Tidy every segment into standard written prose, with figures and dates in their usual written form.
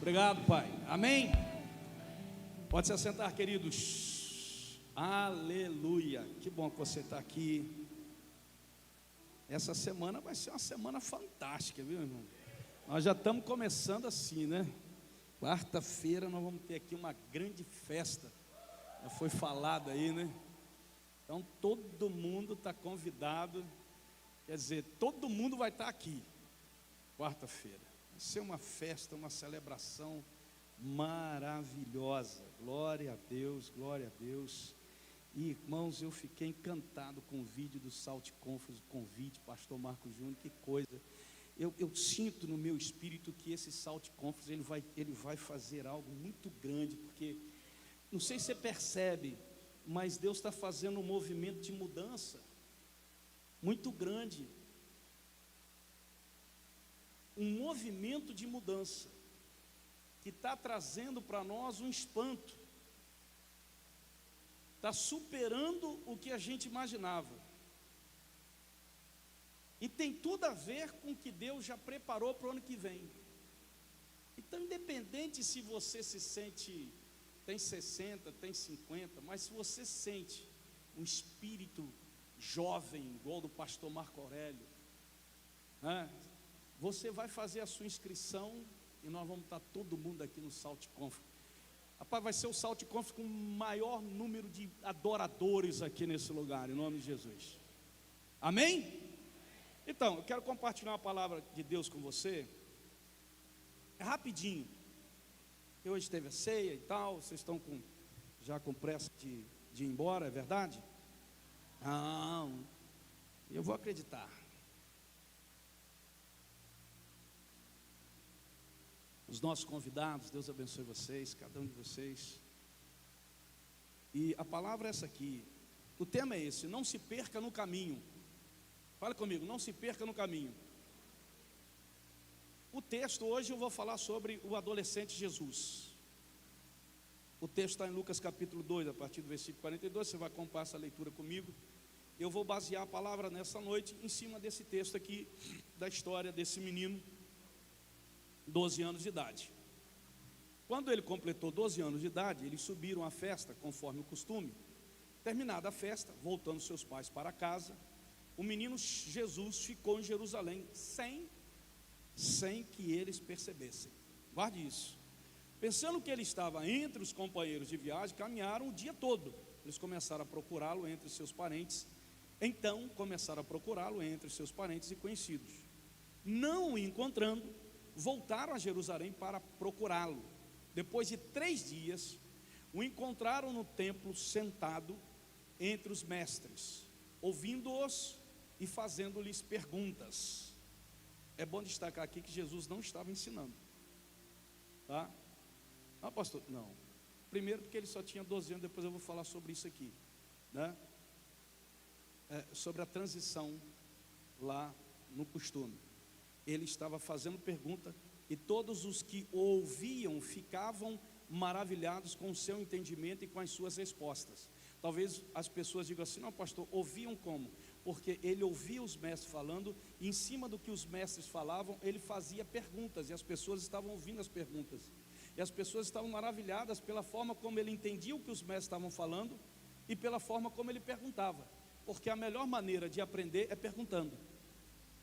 Obrigado, Pai. Amém? Pode se assentar, queridos. Aleluia. Que bom que você está aqui. Essa semana vai ser uma semana fantástica, viu, irmão? Nós já estamos começando assim, né? Quarta-feira nós vamos ter aqui uma grande festa. Já foi falado aí, né? Então todo mundo está convidado. Quer dizer, todo mundo vai estar aqui. Quarta-feira. Vai ser uma festa, uma celebração maravilhosa. Glória a Deus, glória a Deus. E, irmãos, eu fiquei encantado com o vídeo do Salt Conference, o convite, pastor Marcos Júnior, que coisa. Eu sinto no meu espírito que esse Salt Conference ele vai fazer algo muito grande, porque, não sei se você percebe, mas Deus está fazendo um movimento de mudança muito grande. Um movimento de mudança que está trazendo para nós um espanto, está superando o que a gente imaginava, e tem tudo a ver com o que Deus já preparou para o ano que vem. Então, independente se você se sente, tem 60, tem 50, mas se você sente um espírito jovem, igual do pastor Marco Aurélio, né? Você vai fazer a sua inscrição e nós vamos estar todo mundo aqui no Salt Conference. Rapaz, vai ser o Salt Conference com o maior número de adoradores aqui nesse lugar, em nome de Jesus. Amém? Então, eu quero compartilhar uma palavra de Deus com você. É rapidinho. Porque hoje teve a ceia e tal, vocês estão já com pressa de ir embora, é verdade? Não, eu vou acreditar. Os nossos convidados, Deus abençoe vocês, cada um de vocês. E a palavra é essa aqui. O tema é esse: não se perca no caminho. Fala comigo, não se perca no caminho. O texto hoje eu vou falar sobre o adolescente Jesus. O texto está em Lucas capítulo 2, a partir do versículo 42. Você vai acompanhar essa leitura comigo. Eu vou basear a palavra nessa noite em cima desse texto aqui, da história desse menino, 12 anos de idade. Quando ele completou 12 anos de idade, eles subiram à festa, conforme o costume. Terminada a festa, voltando seus pais para casa, o menino Jesus ficou em Jerusalém, sem que eles percebessem. Guarde isso. Pensando que ele estava entre os companheiros de viagem, caminharam o dia todo. Eles começaram a procurá-lo entre seus parentes. Então, começaram a procurá-lo entre seus parentes e conhecidos. Não o encontrando, voltaram a Jerusalém para procurá-lo. Depois de 3 dias, o encontraram no templo sentado entre os mestres, ouvindo-os e fazendo-lhes perguntas. É bom destacar aqui que Jesus não estava ensinando, tá? Ah, pastor, não. Primeiro porque ele só tinha 12 anos, depois eu vou falar sobre isso aqui, né? Sobre a transição lá no costume. Ele estava fazendo pergunta e todos os que o ouviam ficavam maravilhados com o seu entendimento e com as suas respostas. Talvez as pessoas digam assim: não, pastor, ouviam como? Porque ele ouvia os mestres falando e em cima do que os mestres falavam, ele fazia perguntas e as pessoas estavam ouvindo as perguntas. E as pessoas estavam maravilhadas pela forma como ele entendia o que os mestres estavam falando e pela forma como ele perguntava. Porque a melhor maneira de aprender é perguntando.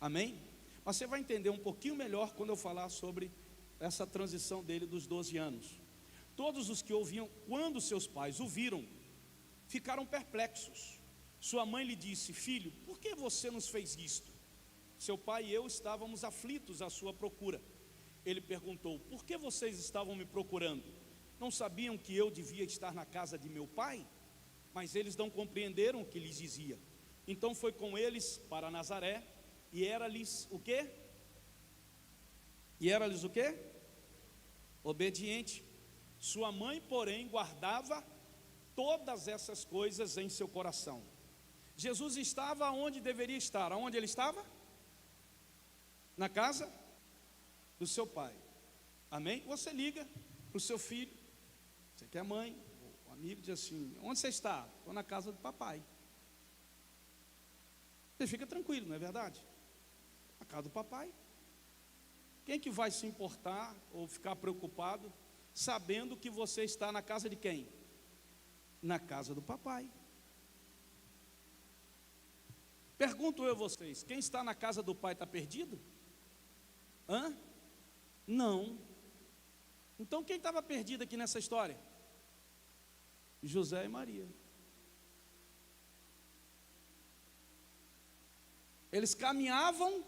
Amém? Mas você vai entender um pouquinho melhor quando eu falar sobre essa transição dele dos 12 anos. Todos os que ouviam, quando seus pais o viram, ficaram perplexos. Sua mãe lhe disse: filho, por que você nos fez isto? Seu pai e eu estávamos aflitos à sua procura. Ele perguntou: por que vocês estavam me procurando? Não sabiam que eu devia estar na casa de meu pai? Mas eles não compreenderam o que lhes dizia. Então foi com eles para Nazaré. E era-lhes o quê? Obediente. Sua mãe, porém, guardava todas essas coisas em seu coração. Jesus estava onde deveria estar. Aonde ele estava? Na casa do seu pai. Amém? Você liga para o seu filho, você que é mãe, o amigo diz assim: onde você está? Estou na casa do papai. Você fica tranquilo, não é verdade? A casa do papai. Quem que vai se importar ou ficar preocupado sabendo que você está na casa de quem? Na casa do papai. Pergunto eu a vocês, quem está na casa do pai está perdido? Hã? Não. Então quem estava perdido aqui nessa história? José e Maria. Eles caminhavam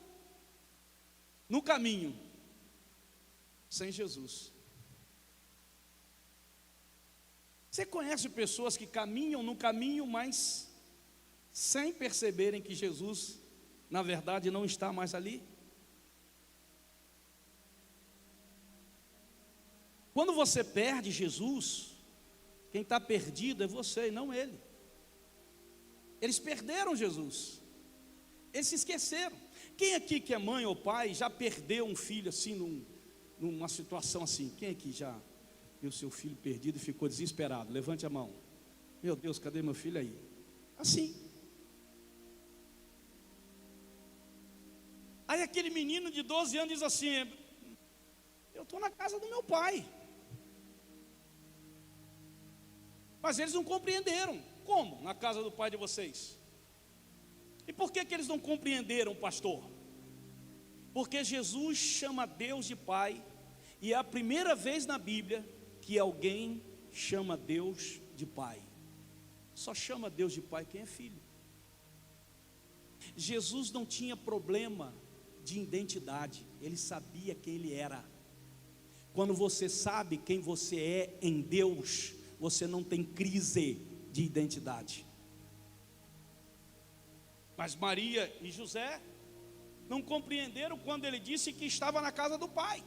no caminho, sem Jesus. Você conhece pessoas que caminham no caminho, mas sem perceberem que Jesus, na verdade, não está mais ali? Quando você perde Jesus, quem está perdido é você e não ele. Eles perderam Jesus. Eles se esqueceram. Quem aqui que é mãe ou pai já perdeu um filho assim, numa situação assim? Quem aqui já viu seu filho perdido e ficou desesperado? Levante a mão. Meu Deus, cadê meu filho aí? Assim. Aí aquele menino de 12 anos diz assim: eu estou na casa do meu pai. Mas eles não compreenderam. Como? Na casa do pai de vocês. E por que eles não compreenderam, pastor? Porque Jesus chama Deus de pai, e é a primeira vez na Bíblia que alguém chama Deus de pai. Só chama Deus de pai quem é filho. Jesus não tinha problema de identidade, ele sabia quem ele era. Quando você sabe quem você é em Deus, você não tem crise de identidade. Mas Maria e José não compreenderam quando ele disse que estava na casa do pai.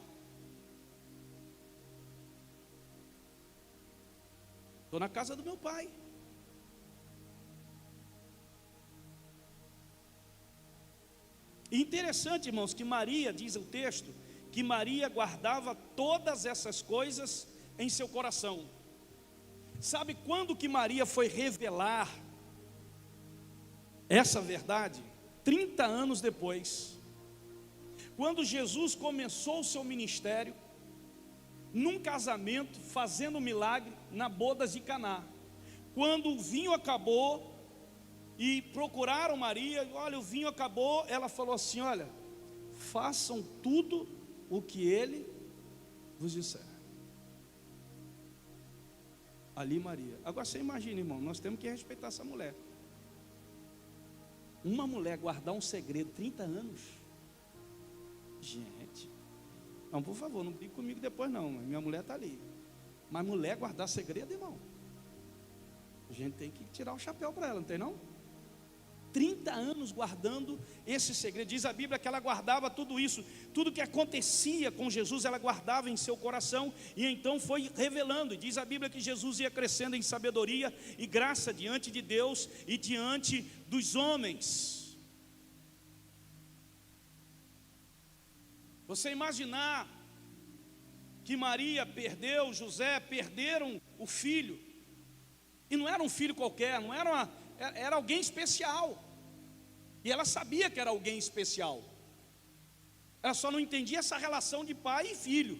Estou na casa do meu pai. E interessante, irmãos, que Maria, diz o texto, que Maria guardava todas essas coisas em seu coração. Sabe quando que Maria foi revelar essa verdade? 30 anos depois, quando Jesus começou o seu ministério, num casamento, fazendo um milagre na bodas de Caná. Quando o vinho acabou e procuraram Maria, olha, o vinho acabou, ela falou assim: olha, façam tudo o que ele vos disser. Ali Maria. Agora você imagina, irmão, nós temos que respeitar essa mulher. Uma mulher guardar um segredo 30 anos. Gente, não, por favor, não brigue comigo depois não, minha mulher está ali. Mas mulher guardar segredo, irmão, a gente tem que tirar o chapéu para ela, não tem não? 30 anos guardando esse segredo. Diz a Bíblia que ela guardava tudo isso, tudo que acontecia com Jesus, ela guardava em seu coração, e então foi revelando. Diz a Bíblia que Jesus ia crescendo em sabedoria e graça diante de Deus e diante dos homens. Você imaginar que Maria perdeu, José perderam o filho, e não era um filho qualquer, não era era alguém especial, e ela sabia que era alguém especial, ela só não entendia essa relação de pai e filho,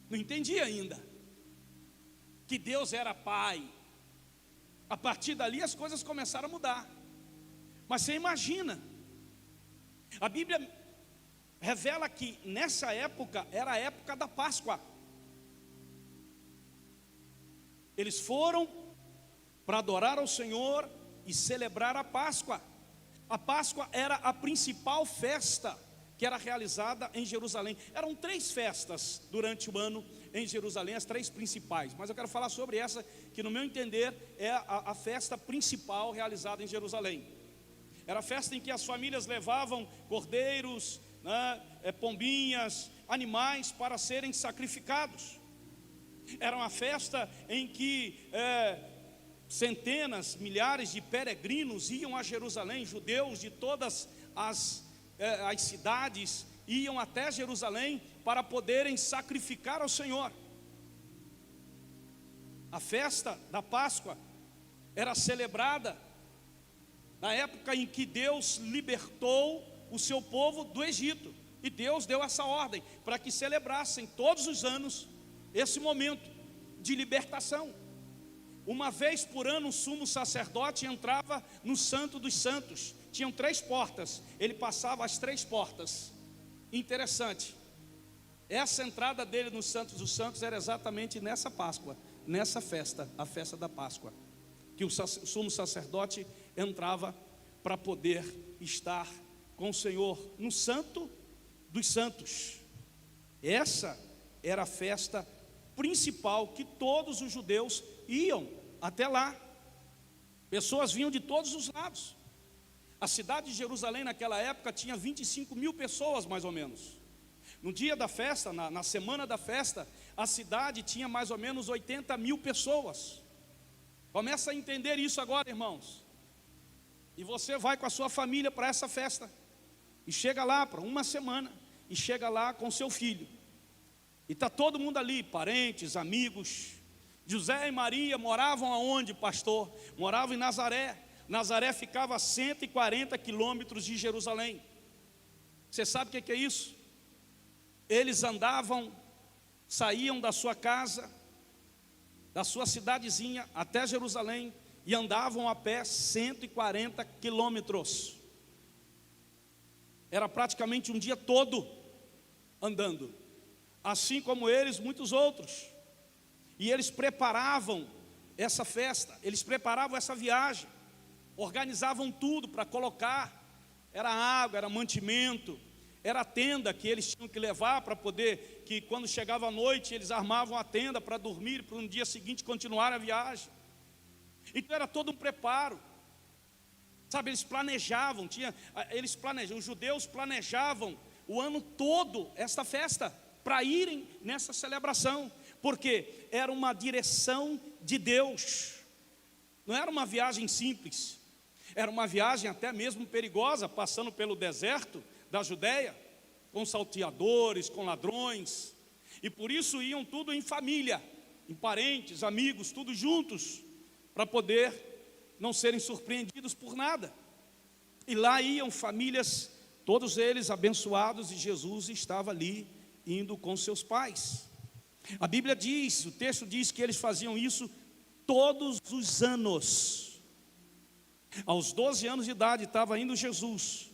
não entendia ainda, que Deus era pai. A partir dali as coisas começaram a mudar. Mas você imagina, a Bíblia revela que nessa época, era a época da Páscoa, eles foram para adorar ao Senhor e celebrar a Páscoa. A Páscoa era a principal festa que era realizada em Jerusalém. Eram 3 festas durante o ano em Jerusalém, as 3 principais. Mas eu quero falar sobre essa, que no meu entender é a festa principal realizada em Jerusalém. Era a festa em que as famílias levavam cordeiros, pombinhas, animais para serem sacrificados. Era uma festa em que centenas, milhares de peregrinos iam a Jerusalém, judeus de todas as cidades iam até Jerusalém para poderem sacrificar ao Senhor. A festa da Páscoa era celebrada na época em que Deus libertou o seu povo do Egito. E Deus deu essa ordem para que celebrassem todos os anos esse momento de libertação. Uma vez por ano o sumo sacerdote entrava no Santo dos Santos. Tinham 3 portas, ele passava as 3 portas. Interessante, essa entrada dele no Santo dos Santos era exatamente nessa Páscoa, nessa festa, a festa da Páscoa, que o sumo sacerdote entrava para poder estar com o Senhor no Santo dos Santos. Essa era a festa principal que todos os judeus iam até lá. Pessoas vinham de todos os lados. A cidade de Jerusalém naquela época tinha 25 mil pessoas mais ou menos. No dia da festa, na semana da festa, a cidade tinha mais ou menos 80 mil pessoas. Começa a entender isso agora, irmãos. E você vai com a sua família para essa festa. E chega lá para uma semana. E chega lá com seu filho. E está todo mundo ali, parentes, amigos. José e Maria moravam aonde, pastor? Moravam em Nazaré. Nazaré ficava a 140 quilômetros de Jerusalém. Você sabe o que é isso? Eles andavam, saíam da sua casa, da sua cidadezinha até Jerusalém, e andavam a pé 140 quilômetros. Era praticamente um dia todo andando. Assim como eles, muitos outros. E eles preparavam essa festa, eles preparavam essa viagem, organizavam tudo para colocar. Era água, era mantimento, era a tenda que eles tinham que levar para poder, que quando chegava a noite eles armavam a tenda para dormir, para no dia seguinte continuar a viagem. Então era todo um preparo, sabe, eles planejavam, os judeus planejavam o ano todo esta festa, para irem nessa celebração, porque era uma direção de Deus, não era uma viagem simples, era uma viagem até mesmo perigosa, passando pelo deserto da Judéia, com salteadores, com ladrões, e por isso iam tudo em família, em parentes, amigos, tudo juntos, para poder não serem surpreendidos por nada. E lá iam famílias, todos eles abençoados, e Jesus estava ali, indo com seus pais. A Bíblia diz, o texto diz que eles faziam isso todos os anos. Aos 12 anos de idade estava indo Jesus,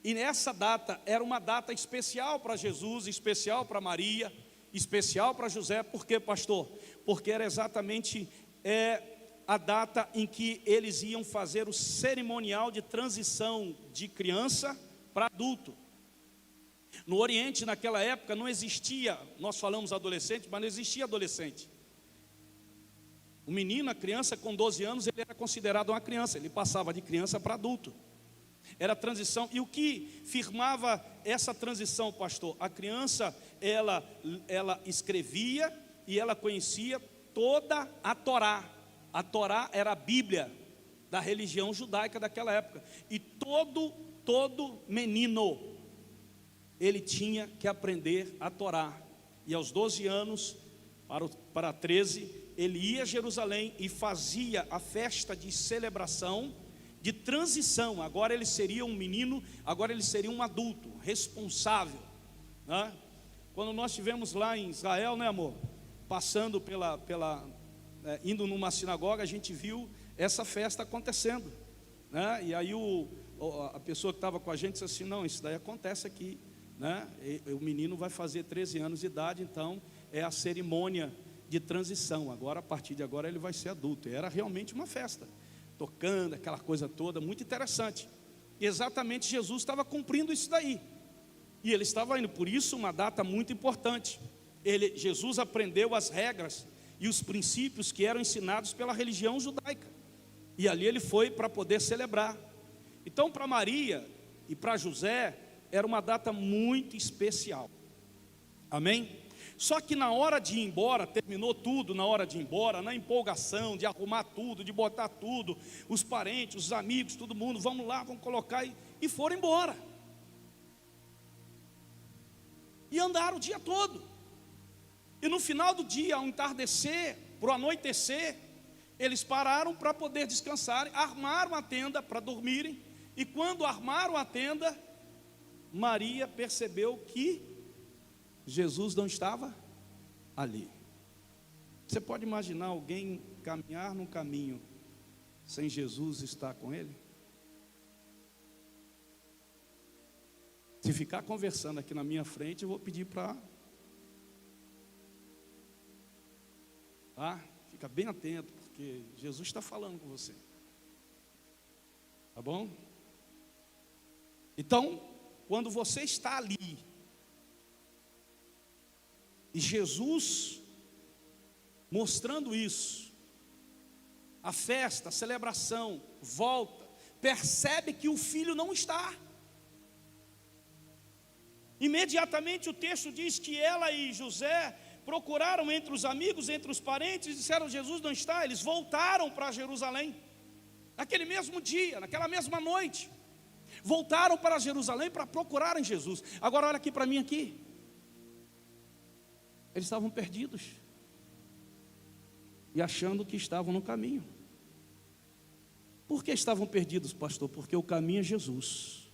e nessa data era uma data especial para Jesus, especial para Maria, especial para José. Por quê, pastor? Porque era exatamente a data em que eles iam fazer o cerimonial de transição de criança para adulto. No Oriente, naquela época, não existia, nós falamos adolescente, mas não existia adolescente. O menino, a criança com 12 anos, ele era considerado uma criança, ele passava de criança para adulto. Era a transição. E o que firmava essa transição, pastor? A criança, ela escrevia e ela conhecia toda a Torá. A Torá era a Bíblia da religião judaica daquela época. E todo menino, ele tinha que aprender a Torá. E aos 12 anos, para 13, ele ia a Jerusalém e fazia a festa de celebração, de transição. Agora ele seria um menino, agora ele seria um adulto, responsável, né? Quando nós estivemos lá em Israel, né, amor? Passando indo numa sinagoga, a gente viu essa festa acontecendo, né? E aí a pessoa que estava com a gente disse assim: não, isso daí acontece aqui, né? O menino vai fazer 13 anos de idade, então é a cerimônia de transição. Agora, a partir de agora, ele vai ser adulto. E era realmente uma festa, tocando, aquela coisa toda, muito interessante. E exatamente Jesus estava cumprindo isso daí. E ele estava indo, por isso uma data muito importante. Jesus aprendeu as regras e os princípios que eram ensinados pela religião judaica. E ali ele foi para poder celebrar. Então, para Maria e para José, era uma data muito especial. Amém? Só que na hora de ir embora, terminou tudo na hora de ir embora, na empolgação de arrumar tudo, de botar tudo, os parentes, os amigos, todo mundo, vamos lá, vamos colocar, e foram embora. E andaram o dia todo. E no final do dia, ao entardecer, para o anoitecer, eles pararam para poder descansar, armaram a tenda para dormirem. E quando armaram a tenda, Maria percebeu que Jesus não estava ali. Você pode imaginar alguém caminhar num caminho sem Jesus estar com ele? Se ficar conversando aqui na minha frente, eu vou pedir para... fica bem atento, porque Jesus está falando com você. Tá bom? Então, quando você está ali, e Jesus mostrando isso, a festa, a celebração, volta, percebe que o filho não está. Imediatamente o texto diz que ela e José procuraram entre os amigos, entre os parentes, e disseram: Jesus não está. Eles voltaram para Jerusalém, naquele mesmo dia, naquela mesma noite, voltaram para Jerusalém para procurarem Jesus. Agora olha aqui para mim aqui, eles estavam perdidos, e achando que estavam no caminho. Por que estavam perdidos, pastor? Porque o caminho é Jesus,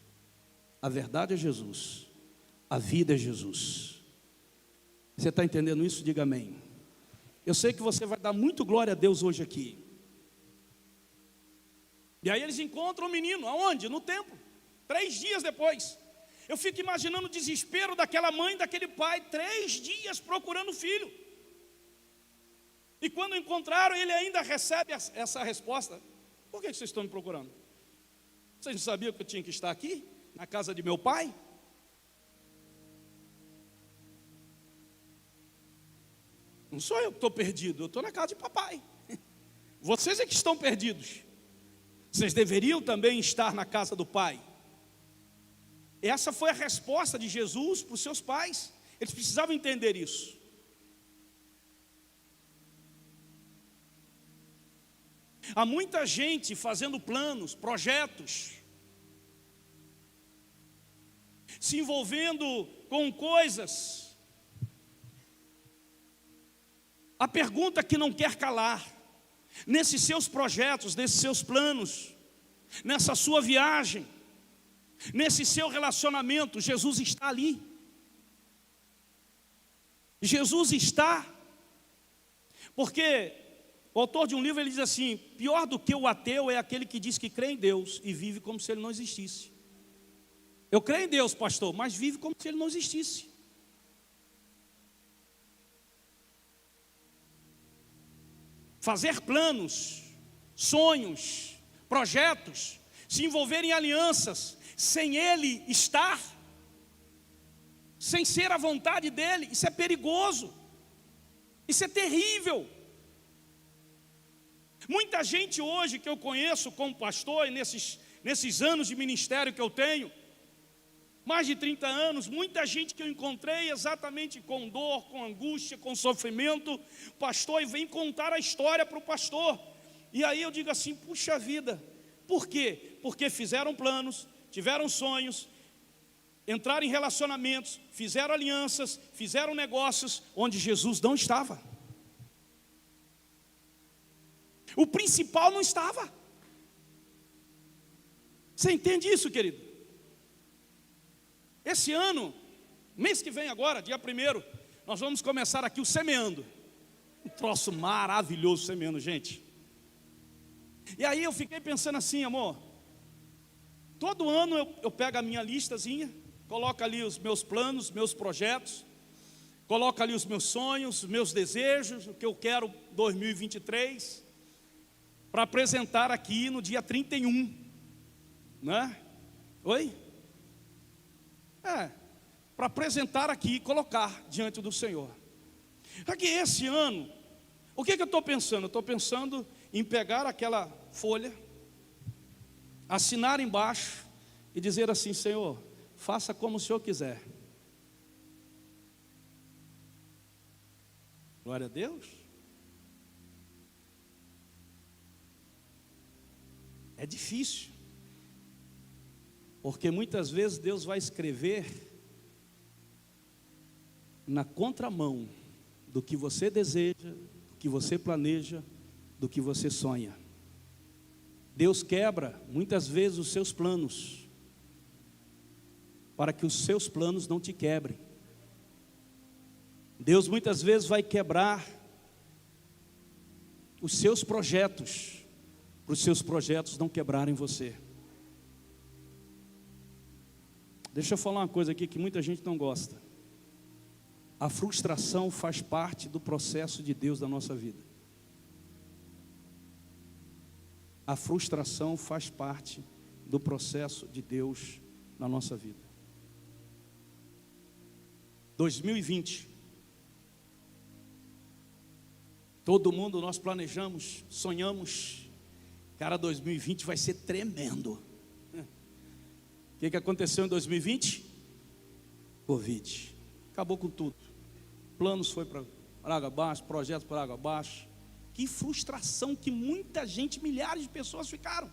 a verdade é Jesus, a vida é Jesus. Você está entendendo isso? Diga amém. Eu sei que você vai dar muito glória a Deus hoje aqui. E aí eles encontram o menino, aonde? No templo, 3 dias depois. Eu fico imaginando o desespero daquela mãe, daquele pai, 3 dias procurando o filho. E quando encontraram, ele ainda recebe essa resposta: por que vocês estão me procurando? Vocês não sabiam que eu tinha que estar aqui, na casa de meu pai? Não sou eu que estou perdido, eu estou na casa de papai. Vocês é que estão perdidos. Vocês deveriam também estar na casa do pai. Essa foi a resposta de Jesus para os seus pais. Eles precisavam entender isso. Há muita gente fazendo planos, projetos, se envolvendo com coisas. A pergunta que não quer calar, nesses seus projetos, nesses seus planos, nessa sua viagem, nesse seu relacionamento, Jesus está ali. Jesus está. Porque o autor de um livro, ele diz assim: pior do que o ateu é aquele que diz que crê em Deus e vive como se ele não existisse. Eu creio em Deus, pastor, mas vive como se ele não existisse. Fazer planos, sonhos, projetos, se envolver em alianças, sem ele estar, sem ser a vontade dele, isso é perigoso, isso é terrível. Muita gente hoje que eu conheço como pastor, e nesses anos de ministério que eu tenho, mais de 30 anos, muita gente que eu encontrei exatamente com dor, com angústia, com sofrimento, pastor, e vem contar a história para o pastor. E aí eu digo assim: puxa vida, por quê? Porque fizeram planos, tiveram sonhos, entraram em relacionamentos, fizeram alianças, fizeram negócios onde Jesus não estava. O principal não estava. Você entende isso, querido? Esse ano, mês que vem agora, dia 1º, nós vamos começar aqui o Semeando. Um troço maravilhoso, Semeando, gente. E aí eu fiquei pensando assim, amor, todo ano eu pego a minha listazinha, coloco ali os meus planos, meus projetos, coloco ali os meus sonhos, os meus desejos, o que eu quero 2023, para apresentar aqui no dia 31, né? Oi? Para apresentar aqui e colocar diante do Senhor. Aqui esse ano, o que eu estou pensando? Eu estou pensando em pegar aquela folha, assinar embaixo e dizer assim: Senhor, faça como o Senhor quiser. Glória a Deus. É difícil, porque muitas vezes Deus vai escrever na contramão do que você deseja, do que você planeja, do que você sonha. Deus quebra muitas vezes os seus planos. para que os seus planos não te quebrem. Deus muitas vezes vai quebrar os seus projetos, para os seus projetos não quebrarem você. Deixa eu falar uma coisa aqui que muita gente não gosta. A frustração faz parte do processo de Deus da nossa vida. A frustração faz parte do processo de Deus na nossa vida. 2020. Todo mundo, nós planejamos, sonhamos. Cara, 2020 vai ser tremendo. O que aconteceu em 2020? Covid. Acabou com tudo. Planos foi para água abaixo, projetos para água abaixo. Que frustração que muita gente, milhares de pessoas ficaram.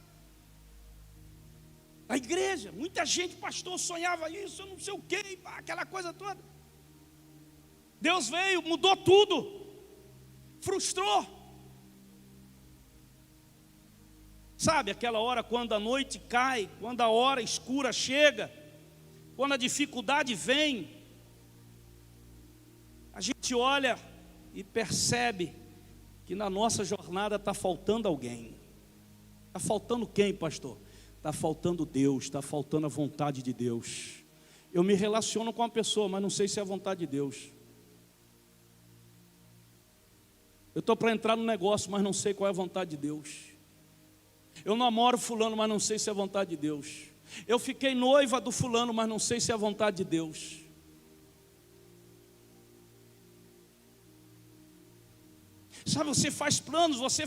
A igreja, muita gente, pastor, sonhava isso, eu não sei o quê, aquela coisa toda. Deus veio, mudou tudo. Frustrou. Sabe aquela hora quando a noite cai, quando a hora escura chega, quando a dificuldade vem, a gente olha e percebe que na nossa jornada está faltando alguém. Está faltando quem, pastor? Está faltando Deus, está faltando a vontade de Deus. Eu me relaciono com uma pessoa, mas não sei se é a vontade de Deus. Eu estou para entrar no negócio, mas não sei qual é a vontade de Deus. Eu namoro fulano, mas não sei se é a vontade de Deus. Eu fiquei noiva do fulano, mas não sei se é a vontade de Deus. Sabe, você faz planos, você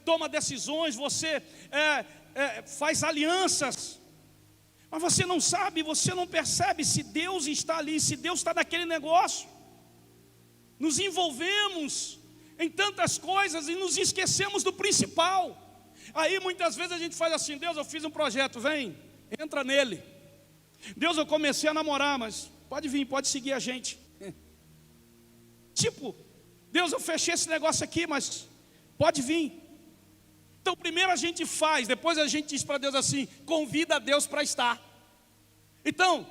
toma decisões, você faz alianças, mas você não sabe, você não percebe se Deus está ali, se Deus está naquele negócio. Nos envolvemos em tantas coisas e nos esquecemos do principal. Aí muitas vezes a gente faz assim: Deus, eu fiz um projeto, vem, entra nele. Deus, eu comecei a namorar, mas pode vir, pode seguir a gente. Tipo, Deus, eu fechei esse negócio aqui, mas pode vir. Então primeiro a gente faz, depois a gente diz para Deus assim: convida Deus para estar. Então,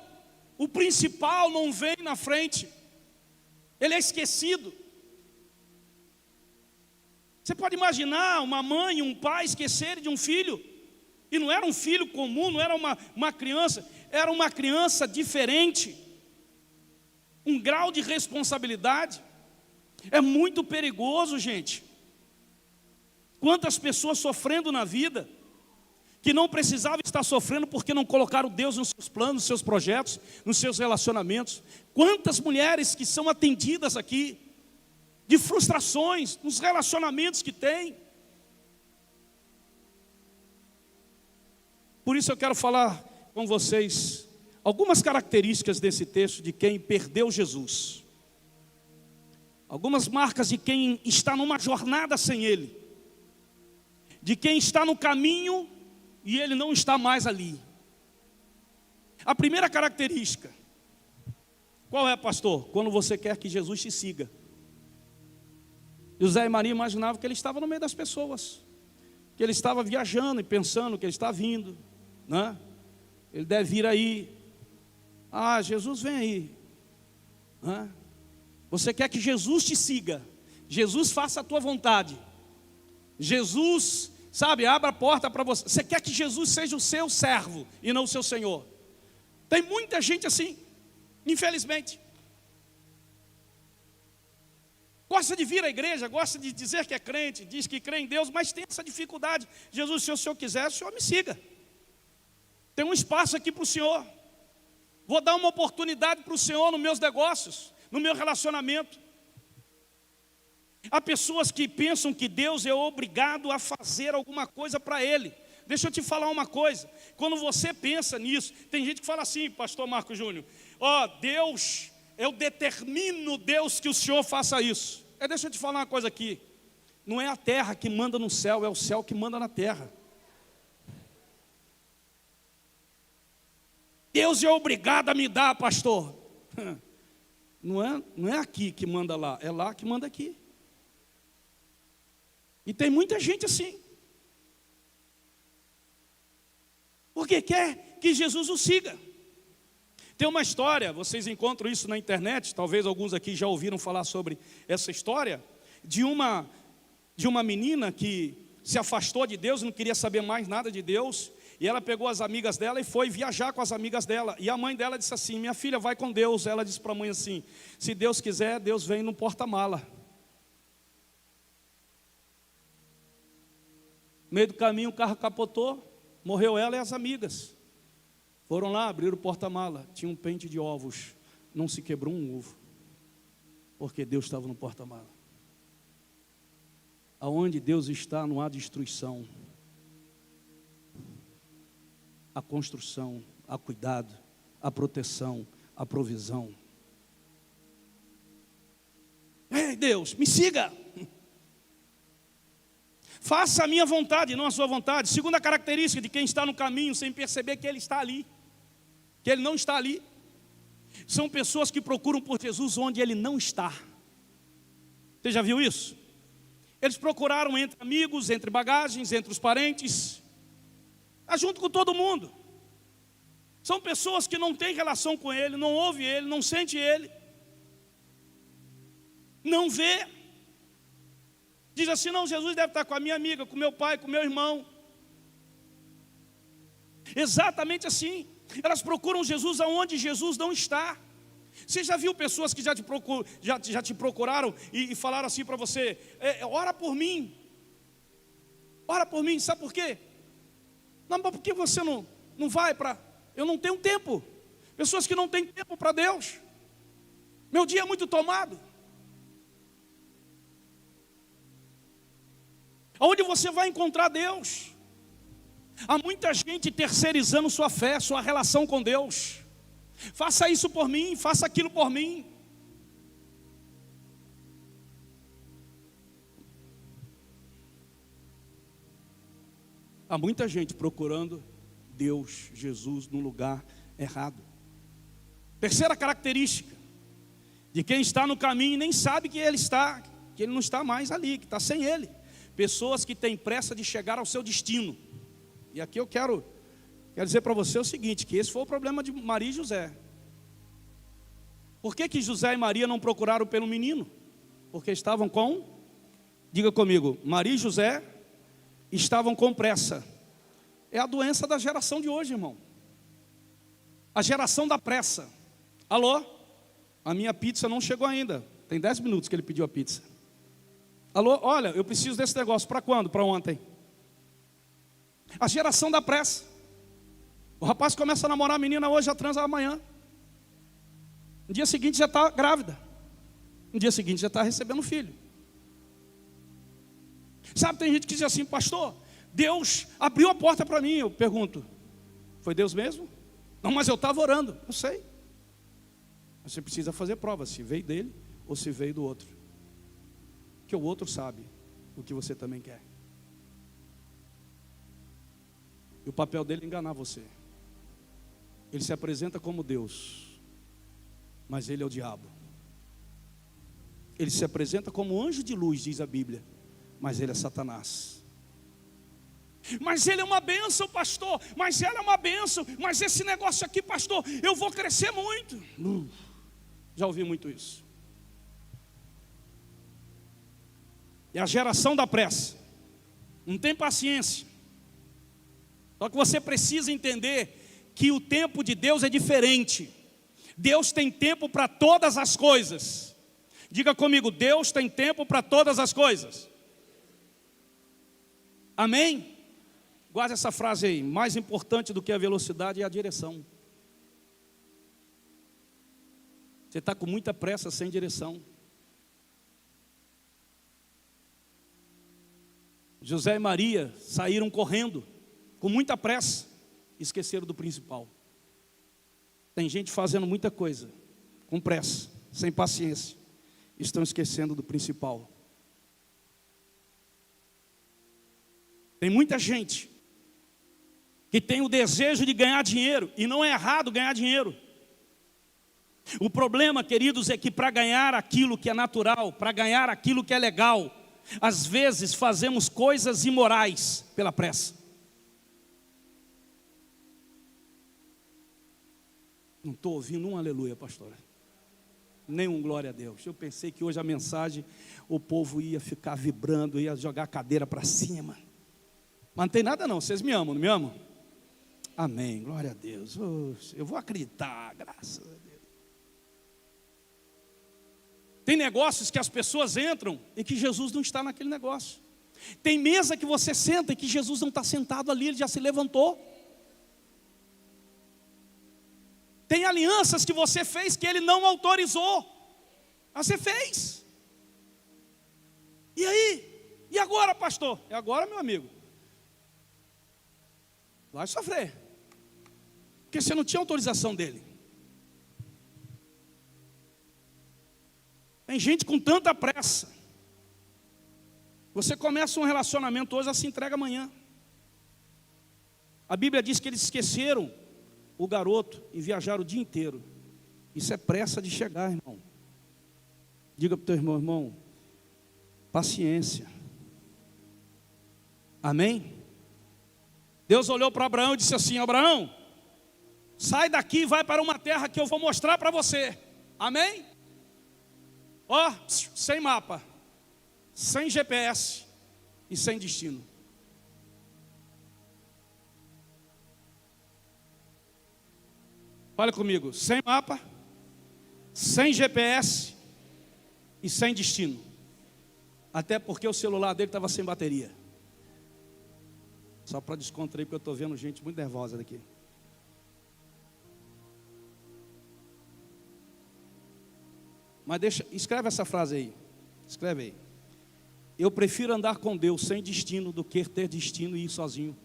o principal não vem na frente, ele é esquecido. Você pode imaginar uma mãe, um pai esquecerem de um filho, e não era um filho comum, não era uma criança, era uma criança diferente, um grau de responsabilidade. É muito perigoso, gente. Quantas pessoas sofrendo na vida, que não precisavam estar sofrendo porque não colocaram Deus nos seus planos, nos seus projetos, nos seus relacionamentos. Quantas mulheres que são atendidas aqui, de frustrações, nos relacionamentos que tem. Por isso eu quero falar com vocês algumas características desse texto de quem perdeu Jesus. Algumas marcas de quem está numa jornada sem Ele, de quem está no caminho e Ele não está mais ali. A primeira característica, qual é, pastor? Quando você quer que Jesus te siga. José e Maria imaginavam que ele estava no meio das pessoas, que ele estava viajando e pensando que ele está vindo, né? Ele deve vir aí. Ah, Jesus vem aí, né? Você quer que Jesus te siga, Jesus faça a tua vontade, Jesus, sabe, abra a porta para você. Você quer que Jesus seja o seu servo e não o seu Senhor. Tem muita gente assim, infelizmente. Gosta de vir à igreja, gosta de dizer que é crente, diz que crê em Deus, mas tem essa dificuldade. Jesus, se o Senhor quiser, o Senhor me siga. Tem um espaço aqui para o Senhor. Vou dar uma oportunidade para o Senhor nos meus negócios, no meu relacionamento. Há pessoas que pensam que Deus é obrigado a fazer alguma coisa para Ele. Deixa eu te falar uma coisa. Quando você pensa nisso, tem gente que fala assim, pastor Marco Júnior: ó, Deus, eu determino, Deus, que o Senhor faça isso. Deixa eu te falar uma coisa aqui. Não é a terra que manda no céu, é o céu que manda na terra. Deus é obrigado a me dar, pastor. Não é aqui que manda lá, é lá que manda aqui. E tem muita gente assim, porque quer que Jesus o siga. Tem uma história, vocês encontram isso na internet, talvez alguns aqui já ouviram falar sobre essa história, de uma menina que se afastou de Deus, não queria saber mais nada de Deus, e ela pegou as amigas dela e foi viajar com as amigas dela, e a mãe dela disse assim: minha filha, vai com Deus. Ela disse para a mãe assim: se Deus quiser, Deus vem no porta-mala. No meio do caminho o carro capotou, morreu ela e as amigas. Foram lá, abriram o porta-mala, tinha um pente de ovos, não se quebrou um ovo, porque Deus estava no porta-mala. Aonde Deus está não há destruição, há construção, há cuidado, há proteção, há provisão. Ei, Deus, me siga, faça a minha vontade, não a sua vontade. Segunda característica de quem está no caminho sem perceber que ele está ali, que ele não está ali, são pessoas que procuram por Jesus onde ele não está. Você já viu isso? Eles procuraram entre amigos, entre bagagens, entre os parentes, junto com todo mundo. São pessoas que não têm relação com ele, não ouvem ele, não sente ele, não vê. Diz assim: não, Jesus deve estar com a minha amiga, com meu pai, com meu irmão. Exatamente assim. Elas procuram Jesus aonde Jesus não está. Você já viu pessoas que já te procuraram e falaram assim para você: ora por mim. Ora por mim, sabe por quê? Não, mas por que você não vai para... Eu não tenho tempo. Pessoas que não têm tempo para Deus. Meu dia é muito tomado. Aonde você vai encontrar Deus? Há muita gente terceirizando sua fé, sua relação com Deus. Faça isso por mim, faça aquilo por mim. Há muita gente procurando Deus, Jesus, no lugar errado. Terceira característica de quem está no caminho e nem sabe que ele não está mais ali, que está sem ele. Pessoas que têm pressa de chegar ao seu destino. E aqui eu quero dizer para você o seguinte, que esse foi o problema de Maria e José. Por que José e Maria não procuraram pelo menino? Porque estavam diga comigo, Maria e José estavam com pressa. É a doença da geração de hoje, irmão. A geração da pressa. Alô? A minha pizza não chegou ainda. Tem 10 minutos que ele pediu a pizza. Alô? Olha, eu preciso desse negócio. Para quando? Para ontem. A geração da pressa. O rapaz começa a namorar a menina hoje, já transa amanhã. No dia seguinte já está grávida. No dia seguinte já está recebendo filho. Sabe, tem gente que diz assim: pastor, Deus abriu a porta para mim. Eu pergunto: foi Deus mesmo? Não, mas eu estava orando. Eu sei. Você precisa fazer prova, se veio dele ou se veio do outro. Que o outro sabe o que você também quer. E o papel dele é enganar você. Ele se apresenta como Deus, mas ele é o diabo. Ele se apresenta como anjo de luz, diz a Bíblia, mas ele é Satanás. Mas ele é uma bênção, pastor. Mas ela é uma bênção. Mas esse negócio aqui, pastor, eu vou crescer muito. Já ouvi muito isso. É a geração da pressa. Não tem paciência. Só que você precisa entender que o tempo de Deus é diferente. Deus tem tempo para todas as coisas. Diga comigo: Deus tem tempo para todas as coisas. Amém? Guarde essa frase aí. Mais importante do que a velocidade é a direção. Você está com muita pressa sem direção. José e Maria saíram correndo com muita pressa, esqueceram do principal. Tem gente fazendo muita coisa com pressa, sem paciência, estão esquecendo do principal. Tem muita gente que tem o desejo de ganhar dinheiro, e não é errado ganhar dinheiro. O problema, queridos, é que para ganhar aquilo que é natural, para ganhar aquilo que é legal, às vezes fazemos coisas imorais pela pressa. Não estou ouvindo um aleluia, pastora. Nenhum glória a Deus. Eu pensei que hoje a mensagem, o povo ia ficar vibrando, ia jogar a cadeira para cima. Mas não tem nada não, vocês me amam, não me amam? Amém, glória a Deus. Eu vou acreditar, graças a Deus. Tem negócios que as pessoas entram e que Jesus não está naquele negócio. Tem mesa que você senta e que Jesus não está sentado ali, ele já se levantou. Tem alianças que você fez que ele não autorizou, mas você fez. E aí? E agora, pastor? E agora, meu amigo? Vai sofrer, porque você não tinha autorização dele. Tem gente com tanta pressa. Você começa um relacionamento hoje, ela se entrega amanhã. A Bíblia diz que eles esqueceram o garoto e viajaram o dia inteiro. Isso é pressa de chegar, irmão. Diga para o teu irmão, irmão, paciência. Amém? Deus olhou para Abraão e disse assim: Abraão, sai daqui e vai para uma terra que eu vou mostrar para você. Amém? Ó, sem mapa, sem GPS e sem destino. Olha comigo, sem mapa, sem GPS e sem destino. Até porque o celular dele estava sem bateria. Só para descontrair, porque eu estou vendo gente muito nervosa daqui. Mas escreve essa frase aí. Escreve aí. Eu prefiro andar com Deus sem destino do que ter destino e ir sozinho.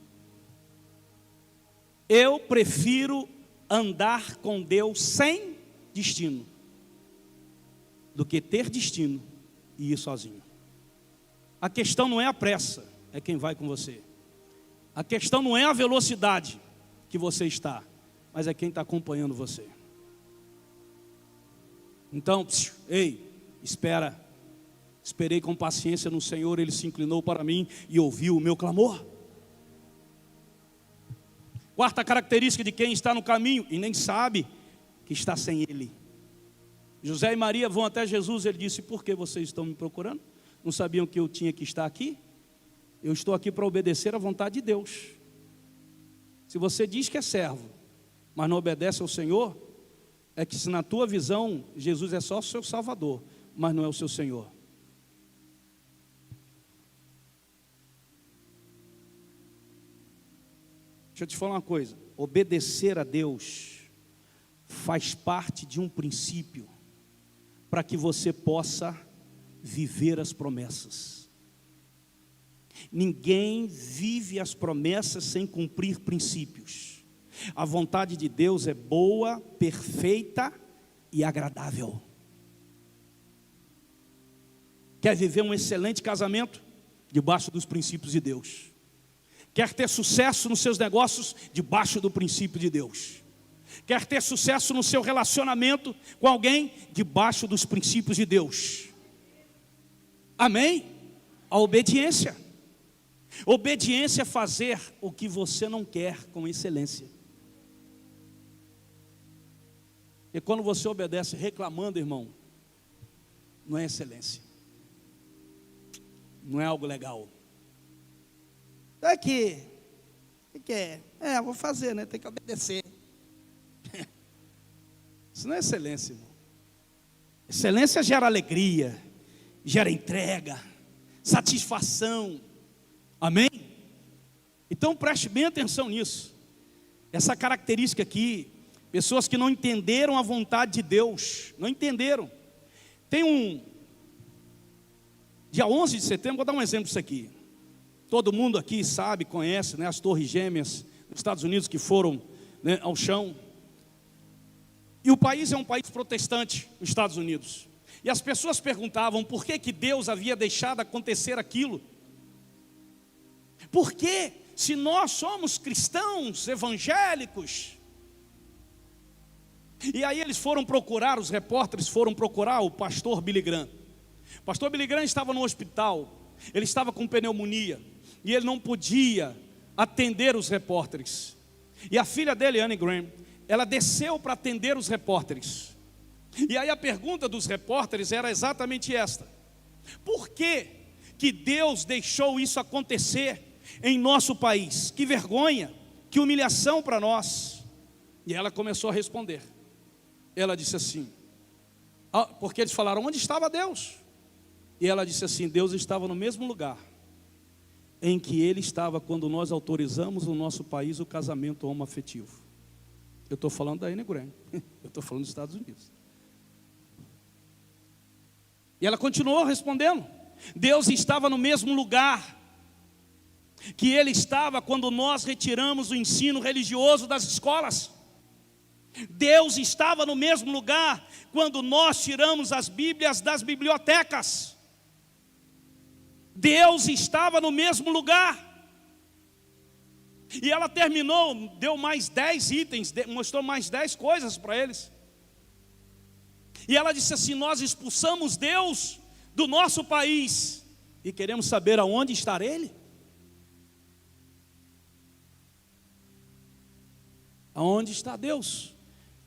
Eu prefiro andar com Deus sem destino do que ter destino e ir sozinho. A questão não é a pressa, é quem vai com você. A questão não é a velocidade que você está, mas é quem está acompanhando você. Então, ei, espera. Esperei com paciência no Senhor, Ele se inclinou para mim e ouviu o meu clamor. Quarta característica de quem está no caminho e nem sabe que está sem Ele. José e Maria vão até Jesus, ele disse: por que vocês estão me procurando? Não sabiam que eu tinha que estar aqui? Eu estou aqui para obedecer à vontade de Deus. Se você diz que é servo, mas não obedece ao Senhor, é que se na tua visão Jesus é só o seu Salvador, mas não é o seu Senhor. Deixa eu te falar uma coisa, obedecer a Deus faz parte de um princípio para que você possa viver as promessas. Ninguém vive as promessas sem cumprir princípios. A vontade de Deus é boa, perfeita e agradável. Quer viver um excelente casamento? Debaixo dos princípios de Deus. Quer ter sucesso nos seus negócios? Debaixo do princípio de Deus. Quer ter sucesso no seu relacionamento com alguém? Debaixo dos princípios de Deus. Amém? A obediência. Obediência é fazer o que você não quer com excelência. E quando você obedece reclamando, irmão, não é excelência. Não é algo legal. É que, o que é? Vou fazer, né? Tem que obedecer. Isso não é excelência, irmão. Excelência gera alegria, gera entrega, satisfação. Amém? Então preste bem atenção nisso. Essa característica aqui, pessoas que não entenderam a vontade de Deus, não entenderam. Tem dia 11 de setembro, vou dar um exemplo disso aqui. Todo mundo aqui sabe, conhece, né, as torres gêmeas dos Estados Unidos que foram, né, ao chão. E o país é um país protestante, os Estados Unidos. E as pessoas perguntavam por que Deus havia deixado acontecer aquilo. Por que, se nós somos cristãos evangélicos? E aí eles foram procurar, os repórteres foram procurar o pastor Billy Graham. O pastor Billy Graham estava no hospital, ele estava com pneumonia, e ele não podia atender os repórteres. E a filha dele, Anne Graham, ela desceu para atender os repórteres. E aí a pergunta dos repórteres era exatamente esta: por que Deus deixou isso acontecer em nosso país? Que vergonha, que humilhação para nós. E ela começou a responder. Ela disse assim, porque eles falaram, onde estava Deus? E ela disse assim, Deus estava no mesmo lugar em que Ele estava quando nós autorizamos no nosso país o casamento homoafetivo. Eu estou falando da Anne Graham, eu estou falando dos Estados Unidos. E ela continuou respondendo, Deus estava no mesmo lugar que Ele estava quando nós retiramos o ensino religioso das escolas. Deus estava no mesmo lugar quando nós tiramos as Bíblias das bibliotecas. Deus estava no mesmo lugar. E ela terminou, deu mais 10 itens, mostrou mais 10 coisas para eles. E ela disse assim, nós expulsamos Deus do nosso país e queremos saber aonde está Ele? Aonde está Deus?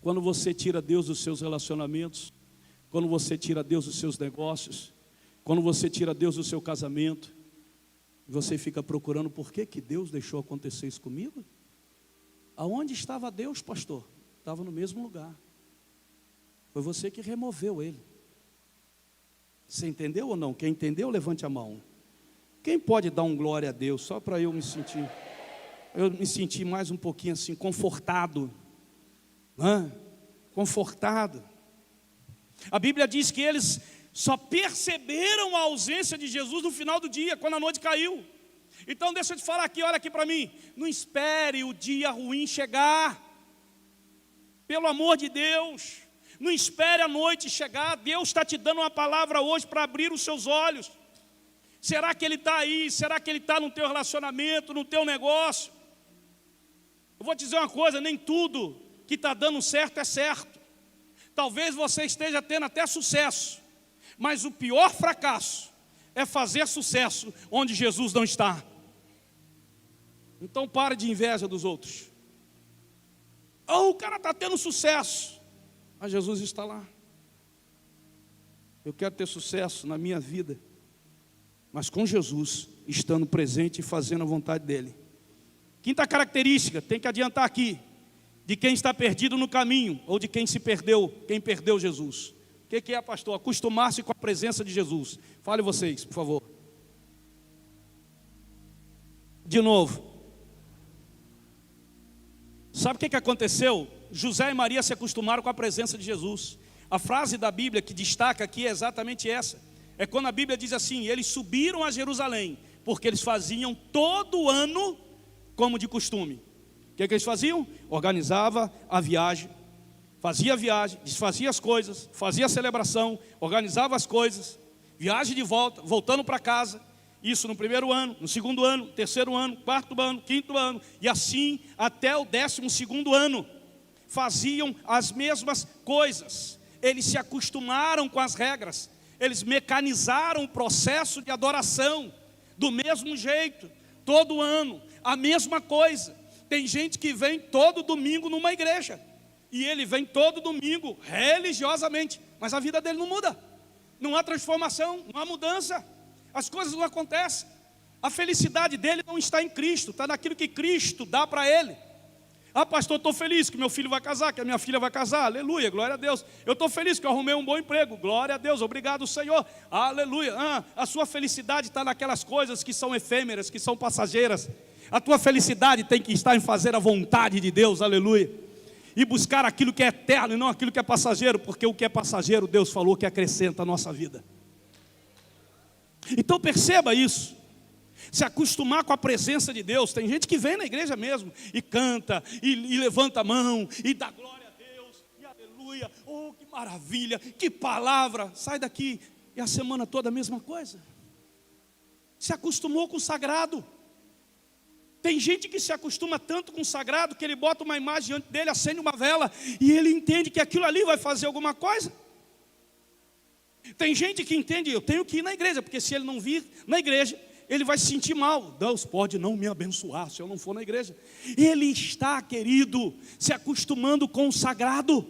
Quando você tira Deus dos seus relacionamentos, quando você tira Deus dos seus negócios, quando você tira Deus do seu casamento, você fica procurando por que Deus deixou acontecer isso comigo? Aonde estava Deus, pastor? Estava no mesmo lugar. Foi você que removeu Ele. Você entendeu ou não? Quem entendeu, levante a mão. Quem pode dar um glória a Deus, só para eu me sentir mais um pouquinho assim, confortado. Confortado. A Bíblia diz que eles só perceberam a ausência de Jesus no final do dia, quando a noite caiu. Então deixa eu te falar aqui, olha aqui para mim. Não espere o dia ruim chegar. Pelo amor de Deus. Não espere a noite chegar. Deus está te dando uma palavra hoje para abrir os seus olhos. Será que Ele está aí? Será que Ele está no teu relacionamento, no teu negócio? Eu vou te dizer uma coisa, nem tudo que está dando certo é certo. Talvez você esteja tendo até sucesso, mas o pior fracasso é fazer sucesso onde Jesus não está. Então pare de inveja dos outros. O cara está tendo sucesso, mas Jesus está lá. Eu quero ter sucesso na minha vida, mas com Jesus, estando presente e fazendo a vontade dEle. Quinta característica, tem que adiantar aqui, de quem está perdido no caminho, ou de quem se perdeu, quem perdeu Jesus. O que é, pastor? Acostumar-se com a presença de Jesus. Fale vocês, por favor. De novo. Sabe o que aconteceu? José e Maria se acostumaram com a presença de Jesus. A frase da Bíblia que destaca aqui é exatamente essa. É quando a Bíblia diz assim, eles subiram a Jerusalém, porque eles faziam todo ano como de costume. O que eles faziam? Organizava a viagem, fazia a viagem, desfazia as coisas, fazia a celebração, organizava as coisas, viagem de volta, voltando para casa. Isso no primeiro ano, no segundo ano, terceiro ano, quarto ano, quinto ano, e assim até o 12º ano. Faziam as mesmas coisas. Eles se acostumaram com as regras. Eles mecanizaram o processo de adoração do mesmo jeito, todo ano, a mesma coisa. Tem gente que vem todo domingo numa igreja, e ele vem todo domingo religiosamente, mas a vida dele não muda, não há transformação, não há mudança, as coisas não acontecem. A felicidade dele não está em Cristo, está naquilo que Cristo dá para ele. Pastor, estou feliz que meu filho vai casar, que a minha filha vai casar, aleluia, glória a Deus. Eu estou feliz que eu arrumei um bom emprego, glória a Deus, obrigado Senhor, aleluia. A sua felicidade está naquelas coisas que são efêmeras, que são passageiras. A tua felicidade tem que estar em fazer a vontade de Deus, aleluia. E buscar aquilo que é eterno e não aquilo que é passageiro, porque o que é passageiro Deus falou que acrescenta a nossa vida. Então perceba isso. Se acostumar com a presença de Deus. Tem gente que vem na igreja mesmo e canta, e levanta a mão, e dá glória a Deus, e aleluia, oh que maravilha, que palavra. Sai daqui e a semana toda a mesma coisa. Se acostumou com o sagrado. Tem gente que se acostuma tanto com o sagrado que ele bota uma imagem diante dele, acende uma vela, e ele entende que aquilo ali vai fazer alguma coisa. Tem gente que entende, eu tenho que ir na igreja, porque se ele não vir na igreja, ele vai se sentir mal. Deus pode não me abençoar se eu não for na igreja. Ele está, querido, se acostumando com o sagrado.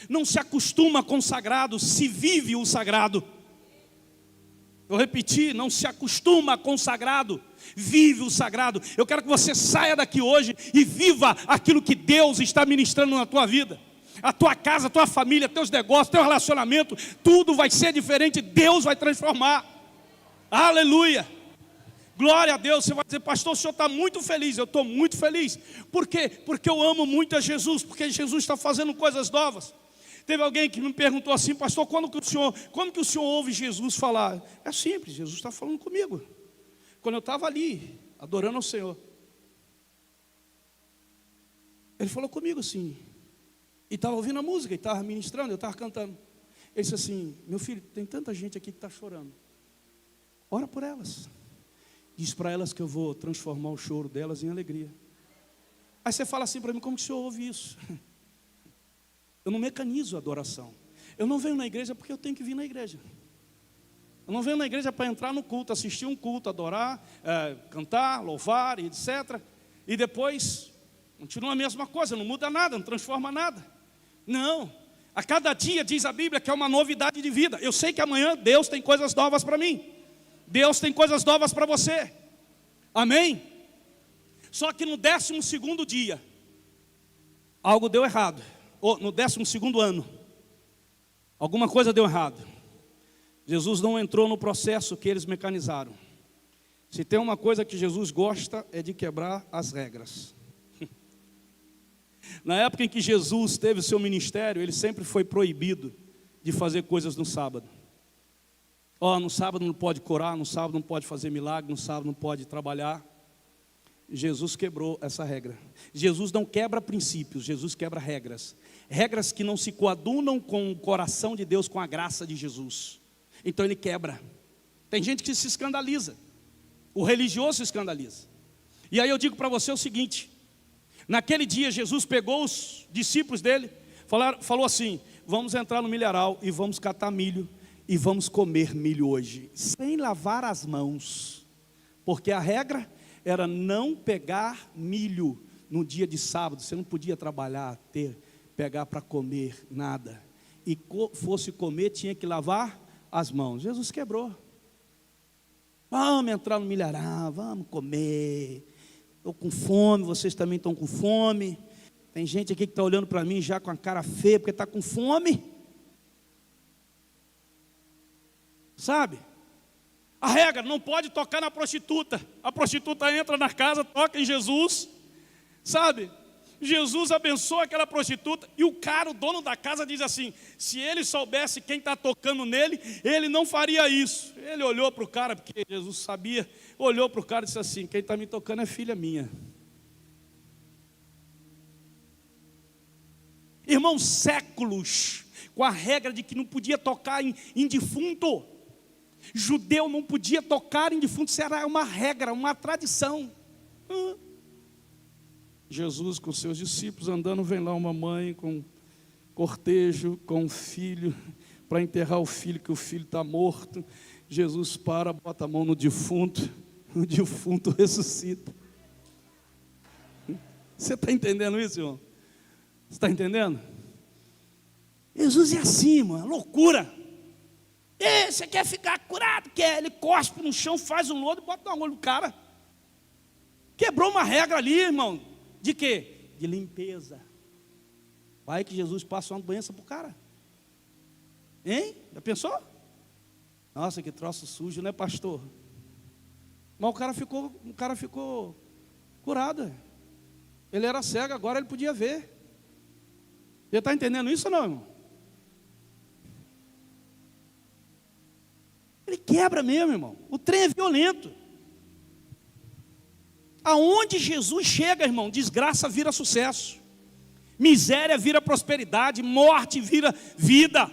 Não se acostuma com o sagrado, se vive o sagrado. Eu repeti, não se acostuma com o sagrado, vive o sagrado. Eu quero que você saia daqui hoje e viva aquilo que Deus está ministrando na tua vida. A tua casa, a tua família, teus negócios, teu relacionamento, tudo vai ser diferente, Deus vai transformar. Aleluia. Glória a Deus. Você vai dizer, pastor, o senhor está muito feliz. Eu estou muito feliz. Por quê? Porque eu amo muito a Jesus, porque Jesus está fazendo coisas novas. Teve alguém que me perguntou assim, pastor, quando que o senhor ouve Jesus falar? É simples, Jesus está falando comigo. Quando eu estava ali, adorando ao Senhor, Ele falou comigo assim, e estava ouvindo a música, e estava ministrando, eu estava cantando. Ele disse assim, meu filho, tem tanta gente aqui que está chorando. Ora por elas. Diz para elas que eu vou transformar o choro delas em alegria. Aí você fala assim para mim, como que o senhor ouve isso? Eu não mecanizo a adoração. Eu não venho na igreja porque eu tenho que vir na igreja. Eu não venho na igreja para entrar no culto, assistir um culto, adorar, cantar, louvar, etc. E depois, continua a mesma coisa, não muda nada, não transforma nada. Não, a cada dia diz a Bíblia que é uma novidade de vida. Eu sei que amanhã Deus tem coisas novas para mim. Deus tem coisas novas para você. Amém? Só que no 12º dia, algo deu errado. Ou no 12º ano, alguma coisa deu errado. Jesus não entrou no processo que eles mecanizaram. Se tem uma coisa que Jesus gosta, é de quebrar as regras. Na época em que Jesus teve o seu ministério, ele sempre foi proibido de fazer coisas no sábado. No sábado não pode curar, no sábado não pode fazer milagre, no sábado não pode trabalhar. Jesus quebrou essa regra. Jesus não quebra princípios, Jesus quebra regras. Regras que não se coadunam com o coração de Deus, com a graça de Jesus. Então ele quebra. Tem gente que se escandaliza. O religioso se escandaliza. E aí eu digo para você o seguinte. Naquele dia Jesus pegou os discípulos dele, falou assim, vamos entrar no milharal e vamos catar milho. E vamos comer milho hoje, sem lavar as mãos. Porque a regra era não pegar milho no dia de sábado. Você não podia trabalhar, pegar para comer nada. E fosse comer, tinha que lavar as mãos. Jesus quebrou. Vamos entrar no milharal, vamos comer. Estou com fome, vocês também estão com fome. Tem gente aqui que está olhando para mim já com a cara feia, porque está com fome. Sabe? A regra, não pode tocar na prostituta. A prostituta entra na casa, toca em Jesus. Sabe? Jesus abençoa aquela prostituta. E o cara, o dono da casa, diz assim, se ele soubesse quem está tocando nele, ele não faria isso. Ele olhou para o cara, porque Jesus sabia. Olhou para o cara e disse assim, quem está me tocando é filha minha. Irmãos, séculos com a regra de que não podia tocar em defunto. Judeu não podia tocar em defunto, isso era uma regra, uma tradição. Jesus com seus discípulos andando, vem lá uma mãe com cortejo, com um filho, para enterrar o filho, que o filho está morto. Jesus para, bota a mão no defunto, o defunto ressuscita. Você está entendendo isso, irmão? Você está entendendo? Jesus é assim, mano, loucura. Você quer ficar curado? Quer? Ele cospe no chão, faz um lodo e bota no olho do cara. Quebrou uma regra ali, irmão. De quê? De limpeza. Vai que Jesus passa uma doença para o cara. Hein? Já pensou? Nossa, que troço sujo, né, pastor? Mas o cara ficou curado. Ele era cego, agora ele podia ver. Você está entendendo isso ou não, irmão? Ele quebra mesmo, irmão. O trem é violento. Aonde Jesus chega, irmão, desgraça vira sucesso. Miséria vira prosperidade. Morte vira vida.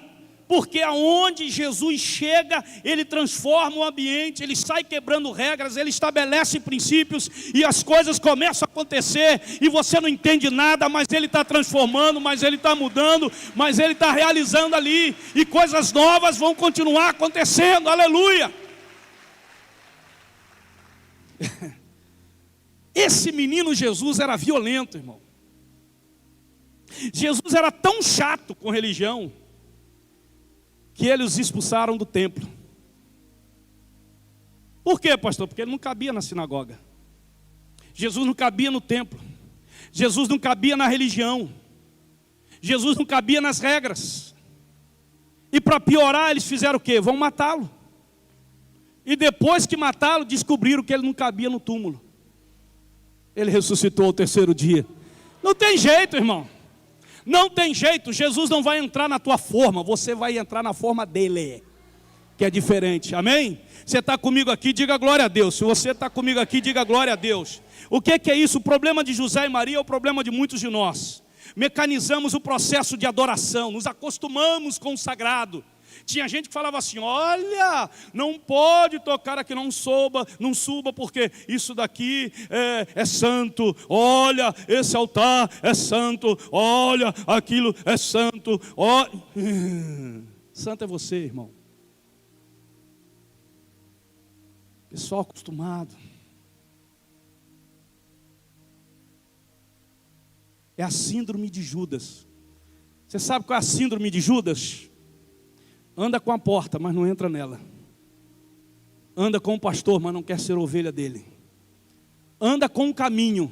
Porque aonde Jesus chega, Ele transforma o ambiente, Ele sai quebrando regras, Ele estabelece princípios e as coisas começam a acontecer e você não entende nada, mas Ele está transformando, mas Ele está mudando, mas Ele está realizando ali e coisas novas vão continuar acontecendo, aleluia. Esse menino Jesus era violento, irmão. Jesus era tão chato com religião que eles os expulsaram do templo. Por quê, pastor? Porque ele não cabia na sinagoga. Jesus não cabia no templo. Jesus não cabia na religião. Jesus não cabia nas regras. E para piorar, eles fizeram o quê? Vão matá-lo. E depois que matá-lo, descobriram que ele não cabia no túmulo. Ele ressuscitou ao terceiro dia. Não tem jeito, irmão. Não tem jeito. Jesus não vai entrar na tua forma. Você vai entrar na forma dele, que é diferente. Amém? Você está comigo aqui, diga glória a Deus. Se você está comigo aqui, diga glória a Deus. O que é isso? O problema de José e Maria é o problema de muitos de nós. Mecanizamos o processo de adoração, nos acostumamos com o sagrado. Tinha gente que falava assim: olha, não pode tocar aqui, não suba, porque isso daqui é santo. Olha, esse altar é santo. Olha, aquilo é santo. Santo é você, irmão. Pessoal acostumado. É a síndrome de Judas. Você sabe qual é a síndrome de Judas? Anda com a porta, mas não entra nela. Anda com o pastor, mas não quer ser ovelha dele. Anda com o caminho,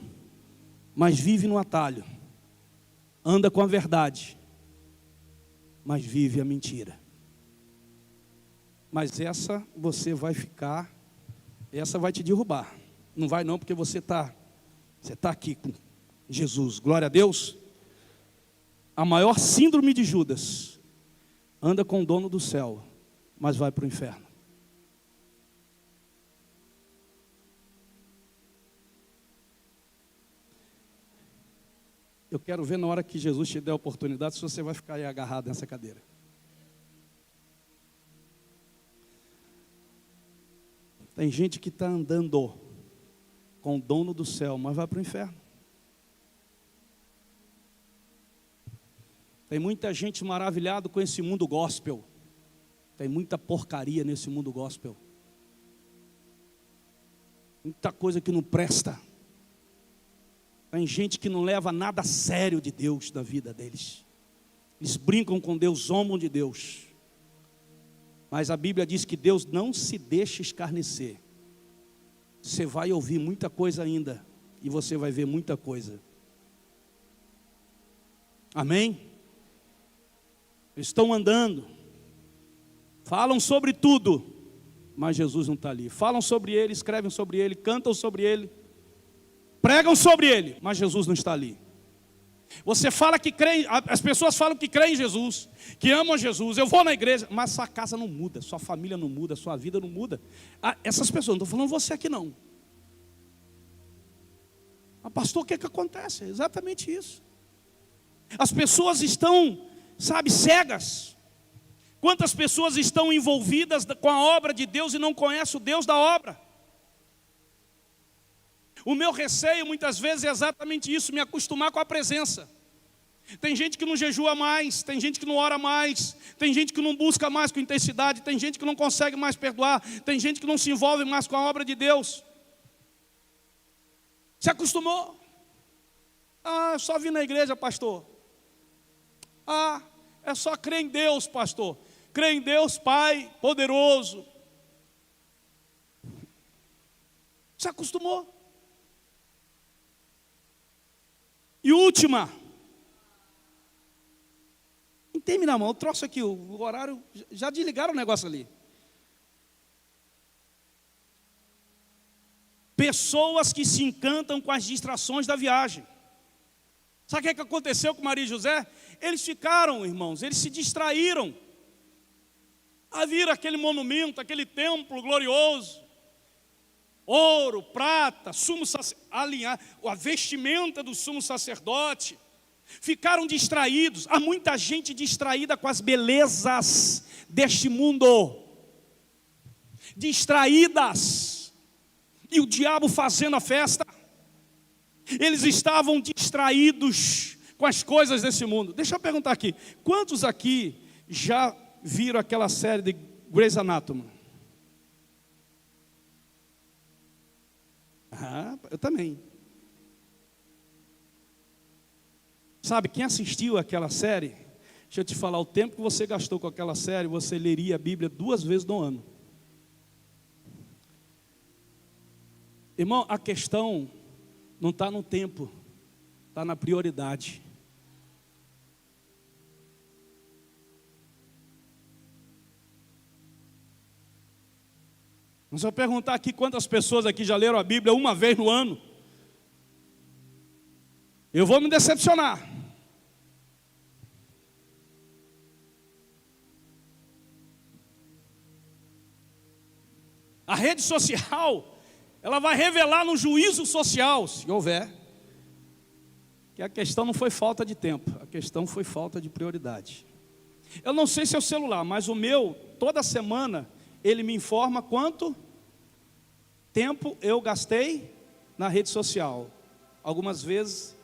mas vive no atalho. Anda com a verdade, mas vive a mentira. Mas essa você vai ficar, essa vai te derrubar. Não vai não, porque você está aqui com Jesus. Glória a Deus. A maior síndrome de Judas: anda com o dono do céu, mas vai para o inferno. Eu quero ver na hora que Jesus te der a oportunidade, se você vai ficar aí agarrado nessa cadeira. Tem gente que está andando com o dono do céu, mas vai para o inferno. Tem muita gente maravilhada com esse mundo gospel. Tem muita porcaria nesse mundo gospel. Muita coisa que não presta. Tem gente que não leva nada a sério de Deus na vida deles. Eles brincam com Deus, zombam de Deus. Mas a Bíblia diz que Deus não se deixa escarnecer. Você vai ouvir muita coisa ainda. E você vai ver muita coisa. Amém? Estão andando, falam sobre tudo, mas Jesus não está ali. Falam sobre ele, escrevem sobre ele, cantam sobre ele, pregam sobre ele, mas Jesus não está ali. Você fala que crê, as pessoas falam que creem em Jesus, que amam Jesus. Eu vou na igreja, mas sua casa não muda, sua família não muda, sua vida não muda. Essas pessoas, não estou falando você aqui não. Mas pastor, o que acontece? É exatamente isso. As pessoas estão, cegas. Quantas pessoas estão envolvidas com a obra de Deus e não conhecem o Deus da obra? O meu receio muitas vezes é exatamente isso, me acostumar com a presença. Tem gente que não jejua mais, tem gente que não ora mais, tem gente que não busca mais com intensidade, tem gente que não consegue mais perdoar, tem gente que não se envolve mais com a obra de Deus. Se acostumou. Eu só vim na igreja, pastor. É só crer em Deus, pastor. Crer em Deus, Pai poderoso. Se acostumou. E última. Não tem na mão, eu trouxe aqui o horário. Já desligaram o negócio ali. Pessoas que se encantam com as distrações da viagem. Sabe o que aconteceu com Maria e José? Eles ficaram, irmãos, eles se distraíram. A vir aquele monumento, aquele templo glorioso. Ouro, prata, a vestimenta do sumo sacerdote. Ficaram distraídos. Há muita gente distraída com as belezas deste mundo. Distraídas. E o diabo fazendo a festa. Eles estavam distraídos com as coisas desse mundo. Deixa eu perguntar aqui. Quantos aqui já viram aquela série de Grey's Anatomy? Eu também. Sabe, quem assistiu aquela série, deixa eu te falar, o tempo que você gastou com aquela série, você leria a Bíblia 2 vezes no ano. Irmão, a questão não está no tempo, está na prioridade. Mas se eu perguntar aqui quantas pessoas aqui já leram a Bíblia uma vez no ano, eu vou me decepcionar. A rede social, ela vai revelar no juízo social, se houver, que a questão não foi falta de tempo, a questão foi falta de prioridade. Eu não sei se é o celular, mas o meu, toda semana, ele me informa quanto tempo eu gastei na rede social. Algumas vezes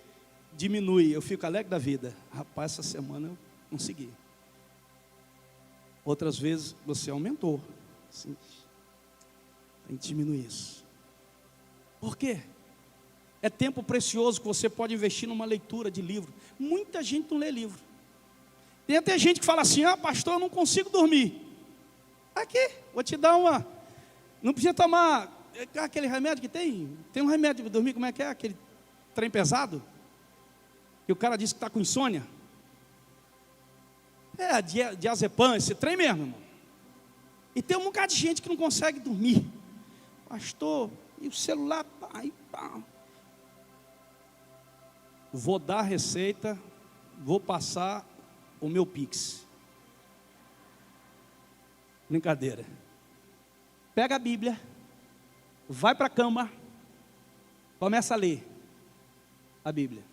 diminui, eu fico alegre da vida. Rapaz, essa semana eu consegui. Outras vezes você aumentou. Sim. Tem que diminuir isso. Por quê? É tempo precioso que você pode investir numa leitura de livro. Muita gente não lê livro. Tem até gente que fala assim: pastor, eu não consigo dormir. Aqui, vou te dar uma. Não precisa tomar aquele remédio que tem. Tem um remédio para dormir, como é que é? Aquele trem pesado. Que o cara disse que está com insônia. É, diazepam, esse trem mesmo, irmão. E tem um bocado de gente que não consegue dormir. Pastor, e o celular? Vou dar a receita, vou passar o meu Pix. Brincadeira. Pega a Bíblia, vai para a cama, começa a ler a Bíblia.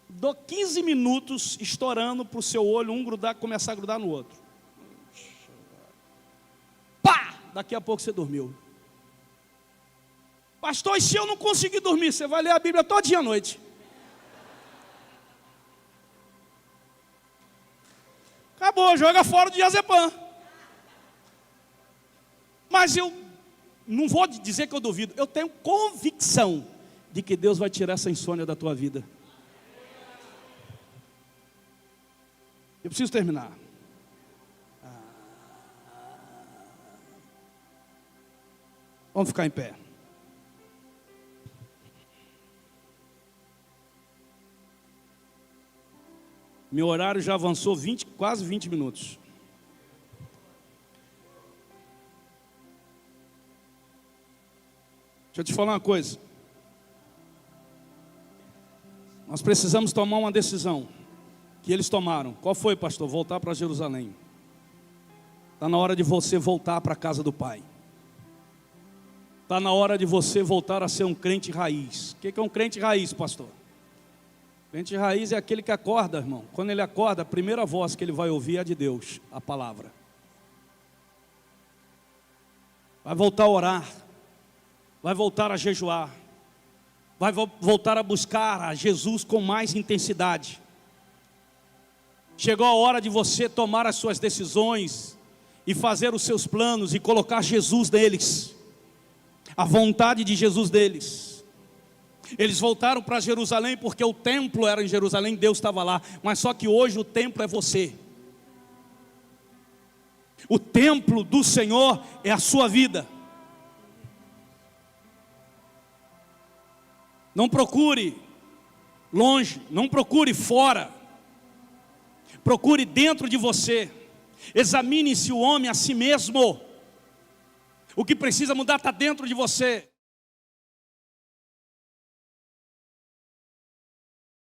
Dou 15 minutos estourando para o seu olho, um grudar, começar a grudar no outro. Pá! Daqui a pouco você dormiu. Pastor, e se eu não conseguir dormir? Você vai ler a Bíblia todo dia à noite. Acabou, joga fora o diazepam. Mas eu não vou dizer que eu duvido. Eu tenho convicção de que Deus vai tirar essa insônia da tua vida. Eu preciso terminar. Vamos ficar em pé. Meu horário já avançou quase 20 minutos. Deixa eu te falar uma coisa. Nós precisamos tomar uma decisão que eles tomaram. Qual foi, pastor? Voltar para Jerusalém. Está na hora de você voltar para a casa do Pai. Está na hora de você voltar a ser um crente raiz. O que é um crente raiz, pastor? Crente raiz é aquele que acorda, irmão. Quando ele acorda, a primeira voz que ele vai ouvir é a de Deus, a palavra. Vai voltar a orar. Vai voltar a jejuar. Vai voltar a buscar a Jesus com mais intensidade. Chegou a hora de você tomar as suas decisões e fazer os seus planos e colocar Jesus neles, a vontade de Jesus neles. Eles voltaram para Jerusalém porque o templo era em Jerusalém, Deus estava lá, mas só que hoje o templo é você. O templo do Senhor é a sua vida. Não procure longe, não procure fora. Procure dentro de você. Examine-se o homem a si mesmo. O que precisa mudar está dentro de você.